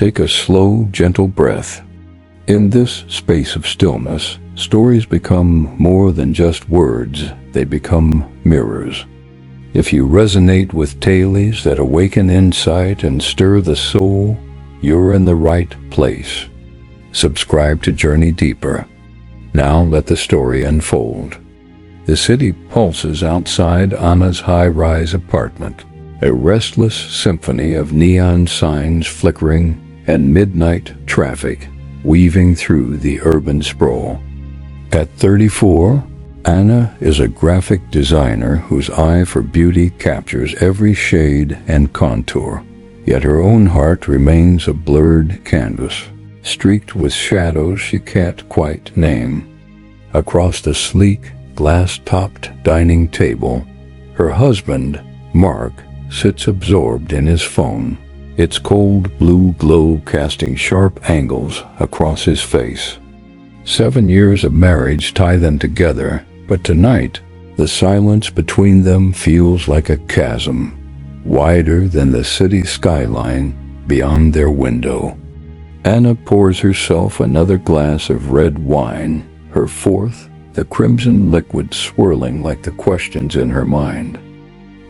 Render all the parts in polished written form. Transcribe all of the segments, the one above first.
take a slow, gentle breath. In this space of stillness, stories become more than just words, they become mirrors. If you resonate with tales that awaken insight and stir the soul, you're in the right place. Subscribe to Journey Deeper. Now let the story unfold. The city pulses outside Anna's high-rise apartment, a restless symphony of neon signs flickering and midnight traffic weaving through the urban sprawl. At 34, Anna is a graphic designer whose eye for beauty captures every shade and contour, yet her own heart remains a blurred canvas, streaked with shadows she can't quite name. Across the sleek, glass-topped dining table, her husband, Mark, sits absorbed in his phone, its cold blue glow casting sharp angles across his face. 7 years of marriage tie them together, but tonight, the silence between them feels like a chasm, wider than the city skyline beyond their window. Anna pours herself another glass of red wine, her fourth, the crimson liquid swirling like the questions in her mind.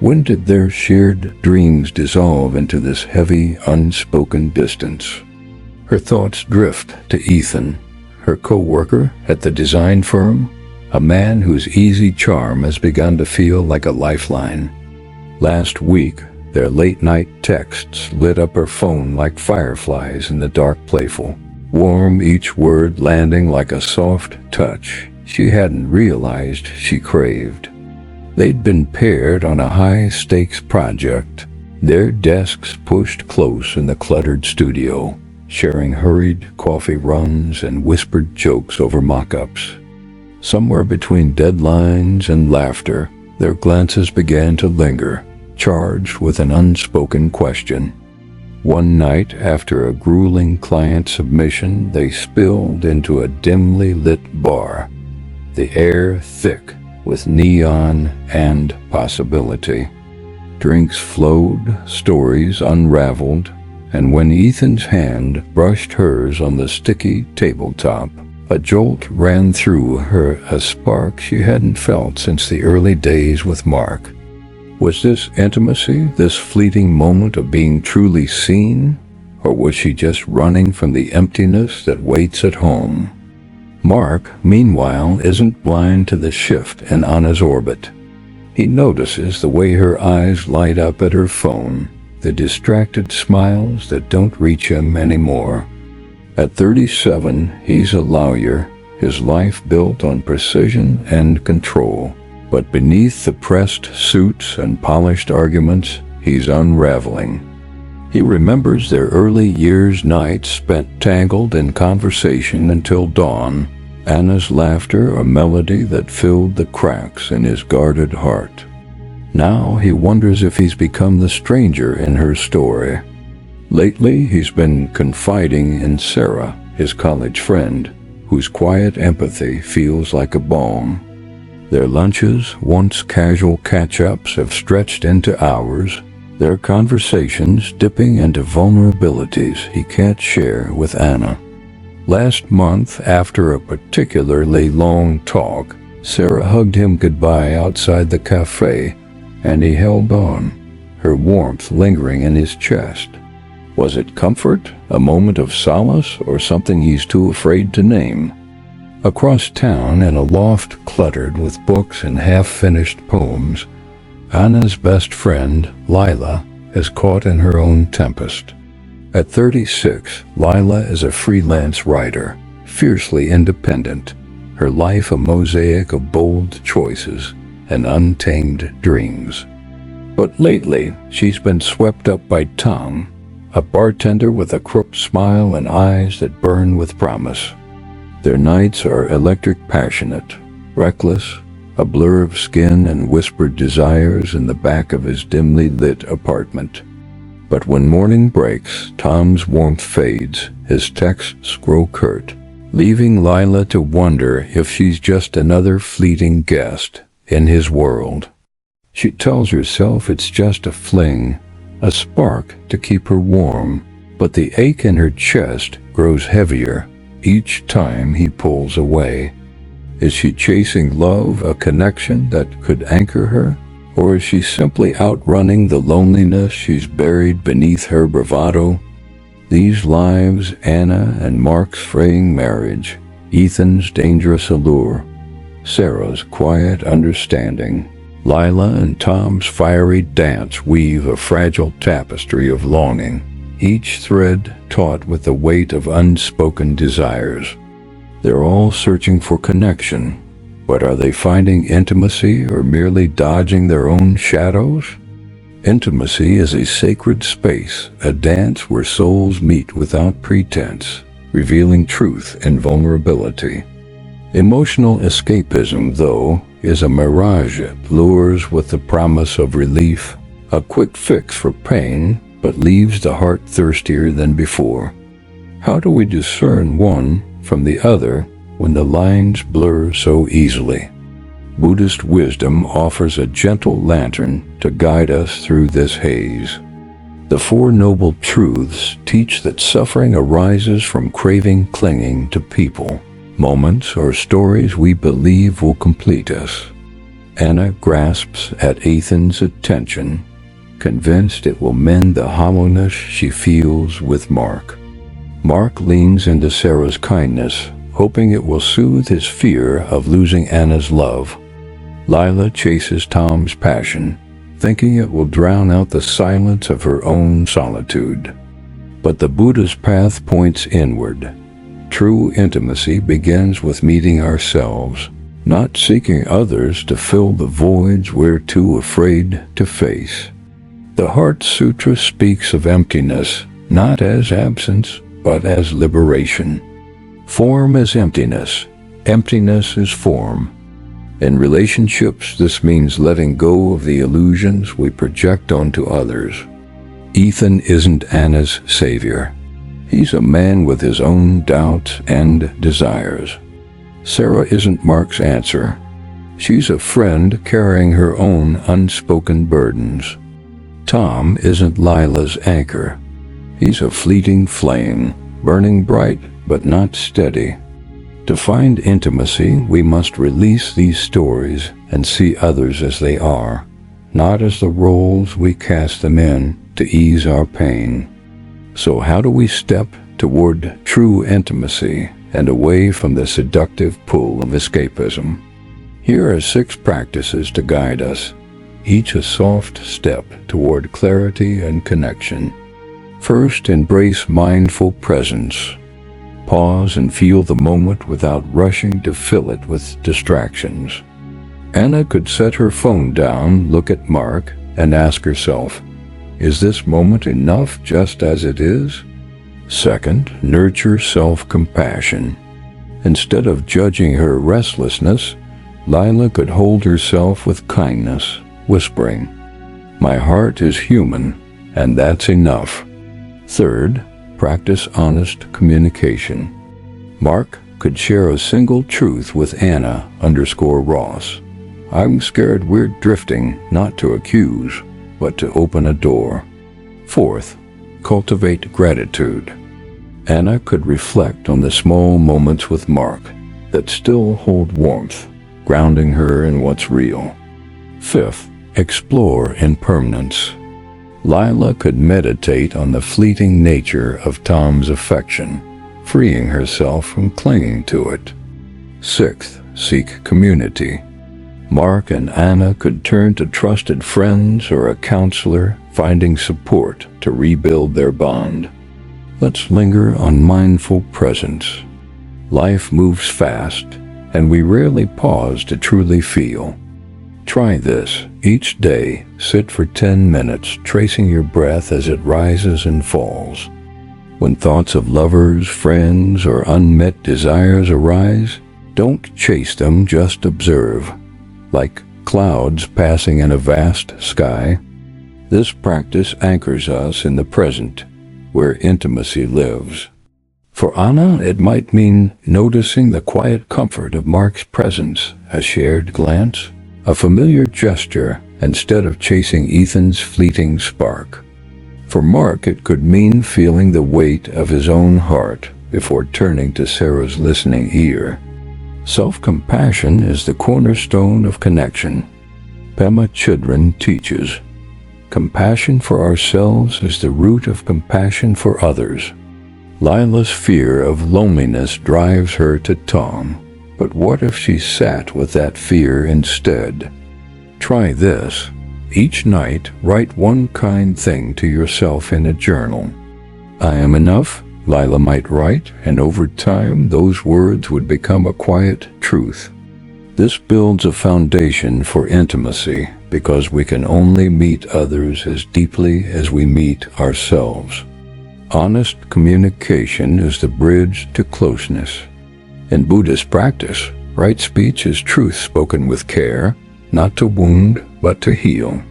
When did their shared dreams dissolve into this heavy, unspoken distance? Her thoughts drift to Ethan, her co-worker at the design firm, a man whose easy charm has begun to feel like a lifeline. Last week, their late-night texts lit up her phone like fireflies in the dark, playful, warm, each word landing like a soft touch she hadn't realized she craved. They'd been paired on a high-stakes project, their desks pushed close in the cluttered studio, sharing hurried coffee runs and whispered jokes over mock-ups. Somewhere between deadlines and laughter, their glances began to linger, charged with an unspoken question. One night, after a grueling client submission, they spilled into a dimly lit bar, the air thick with neon and possibility. Drinks flowed, stories unraveled, and when Ethan's hand brushed hers on the sticky tabletop, a jolt ran through her, a spark she hadn't felt since the early days with Mark. Was this intimacy, this fleeting moment of being truly seen, or was she just running from the emptiness that waits at home? Mark, meanwhile, isn't blind to the shift in Anna's orbit. He notices the way her eyes light up at her phone, the distracted smiles that don't reach him anymore. At 37, he's a lawyer, his life built on precision and control. But beneath the pressed suits and polished arguments, he's unraveling. He remembers their early years' nights spent tangled in conversation until dawn, Anna's laughter a melody that filled the cracks in his guarded heart. Now he wonders if he's become the stranger in her story. Lately, he's been confiding in Sarah, his college friend, whose quiet empathy feels like a balm. Their lunches, once casual catch-ups, have stretched into hours, their conversations dipping into vulnerabilities he can't share with Anna. Last month, after a particularly long talk, Sarah hugged him goodbye outside the cafe, and he held on, her warmth lingering in his chest. Was it comfort, a moment of solace, or something he's too afraid to name? Across town, in a loft cluttered with books and half-finished poems, Anna's best friend, Lila, is caught in her own tempest. At 36, Lila is a freelance writer, fiercely independent, her life a mosaic of bold choices and untamed dreams. But lately, she's been swept up by Tom, a bartender with a crooked smile and eyes that burn with promise. Their nights are electric passionate, reckless, a blur of skin and whispered desires in the back of his dimly lit apartment. But when morning breaks, Tom's warmth fades, his texts grow curt, leaving Lila to wonder if she's just another fleeting guest in his world. She tells herself it's just a fling, a spark to keep her warm, but the ache in her chest grows heavier each time he pulls away. Is she chasing love, a connection that could anchor her? Or is she simply outrunning the loneliness she's buried beneath her bravado? These lives, Anna and Mark's fraying marriage, Ethan's dangerous allure, Sarah's quiet understanding, Lila and Tom's fiery dance weave a fragile tapestry of longing, each thread taut with the weight of unspoken desires. They're all searching for connection, but are they finding intimacy or merely dodging their own shadows? Intimacy is a sacred space, a dance where souls meet without pretense, revealing truth and vulnerability. Emotional escapism, though, is a mirage. It lures with the promise of relief, a quick fix for pain, but leaves the heart thirstier than before. How do we discern one from the other when the lines blur so easily? Buddhist wisdom offers a gentle lantern to guide us through this haze. The Four Noble Truths teach that suffering arises from craving, clinging to people, moments, or stories we believe will complete us. Anna grasps at Ethan's attention, convinced it will mend the hollowness she feels with Mark. Mark leans into Sarah's kindness, hoping it will soothe his fear of losing Anna's love. Lila chases Tom's passion, thinking it will drown out the silence of her own solitude. But the Buddha's path points inward. True intimacy begins with meeting ourselves, not seeking others to fill the voids we're too afraid to face. The Heart Sutra speaks of emptiness, not as absence, but as liberation. Form is emptiness. Emptiness is form. In relationships, this means letting go of the illusions we project onto others. Ethan isn't Anna's savior. He's a man with his own doubts and desires. Sarah isn't Mark's answer. She's a friend carrying her own unspoken burdens. Tom isn't Lila's anchor. He's a fleeting flame, burning bright but not steady. To find intimacy, we must release these stories and see others as they are, not as the roles we cast them in to ease our pain. So how do we step toward true intimacy and away from the seductive pull of escapism? Here are 6 practices to guide us, each a soft step toward clarity and connection. First, embrace mindful presence. Pause and feel the moment without rushing to fill it with distractions. Anna could set her phone down, look at Mark, and ask herself, is this moment enough just as it is? Second, nurture self-compassion. Instead of judging her restlessness, Lila could hold herself with kindness, whispering, "My heart is human, and that's enough." Third, practice honest communication. Mark could share a single truth with Anna_Ross. I'm scared we're drifting, not to accuse, but to open a door. Fourth, cultivate gratitude. Anna could reflect on the small moments with Mark that still hold warmth, grounding her in what's real. Fifth, explore impermanence. Lila could meditate on the fleeting nature of Tom's affection, freeing herself from clinging to it. Sixth, seek community. Mark and Anna could turn to trusted friends or a counselor, finding support to rebuild their bond. Let's linger on mindful presence. Life moves fast, and we rarely pause to truly feel. Try this. Each day, sit for 10 minutes, tracing your breath as it rises and falls. When thoughts of lovers, friends, or unmet desires arise, don't chase them, just observe. Like clouds passing in a vast sky, this practice anchors us in the present, where intimacy lives. For Anna, it might mean noticing the quiet comfort of Mark's presence, a shared glance, a familiar gesture, instead of chasing Ethan's fleeting spark. For Mark, it could mean feeling the weight of his own heart before turning to Sarah's listening ear. Self-compassion is the cornerstone of connection. Pema Chodron teaches, compassion for ourselves is the root of compassion for others. Lila's fear of loneliness drives her to Tom, but what if she sat with that fear instead? Try this. Each night, write one kind thing to yourself in a journal. I am enough, Lila might write, and over time those words would become a quiet truth. This builds a foundation for intimacy because we can only meet others as deeply as we meet ourselves. Honest communication is the bridge to closeness. In Buddhist practice, right speech is truth spoken with care, not to wound, but to heal.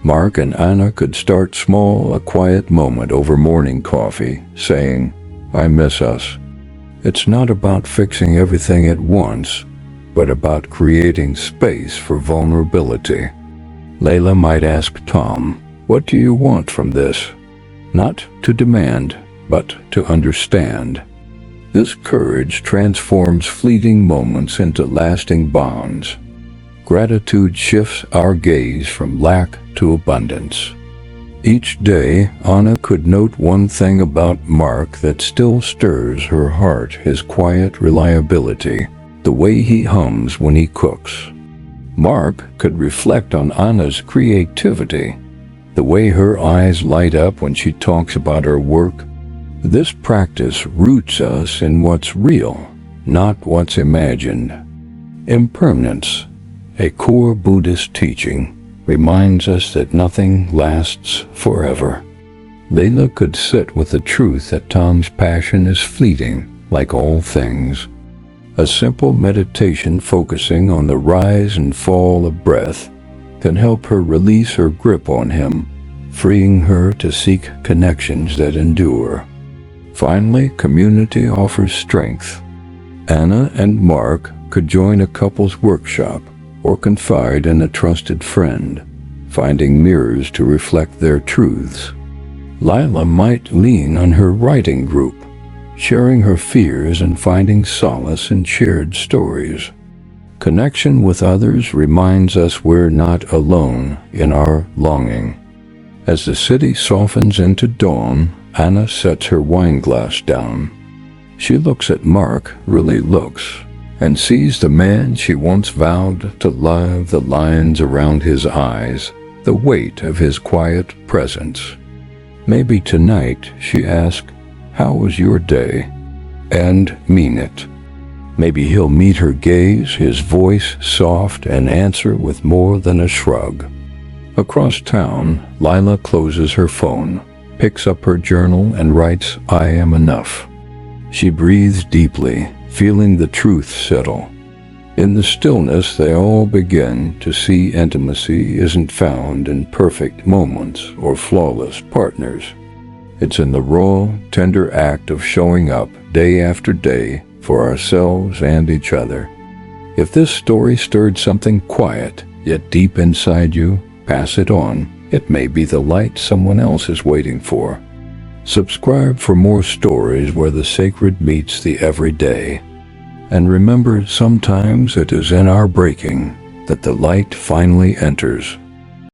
Mark and Anna could start small, a quiet moment over morning coffee, saying, I miss us. It's not about fixing everything at once, but about creating space for vulnerability. Layla might ask Tom, what do you want from this? Not to demand, but to understand. This courage transforms fleeting moments into lasting bonds. Gratitude shifts our gaze from lack to abundance. Each day, Anna could note one thing about Mark that still stirs her heart: his quiet reliability, the way he hums when he cooks. Mark could reflect on Anna's creativity, the way her eyes light up when she talks about her work. This practice roots us in what's real, not what's imagined. Impermanence, a core Buddhist teaching, reminds us that nothing lasts forever. Layla could sit with the truth that Tom's passion is fleeting, like all things. A simple meditation focusing on the rise and fall of breath can help her release her grip on him, freeing her to seek connections that endure. Finally, community offers strength. Anna and Mark could join a couples workshop or confide in a trusted friend, finding mirrors to reflect their truths. Lila might lean on her writing group, sharing her fears and finding solace in shared stories. Connection with others reminds us we're not alone in our longing. As the city softens into dawn, Anna sets her wine glass down. She looks at Mark, really looks, and sees the man she once vowed to love, the lines around his eyes, the weight of his quiet presence. Maybe tonight, she asks, how was your day? And mean it. Maybe he'll meet her gaze, his voice soft, and answer with more than a shrug. Across town, Lila closes her phone, picks up her journal, and writes, I am enough. She breathes deeply, feeling the truth settle. In the stillness, they all begin to see intimacy isn't found in perfect moments or flawless partners. It's in the raw, tender act of showing up day after day for ourselves and each other. If this story stirred something quiet, yet deep inside you, pass it on. It may be the light someone else is waiting for. Subscribe for more stories where the sacred meets the everyday. And remember, sometimes it is in our breaking that the light finally enters.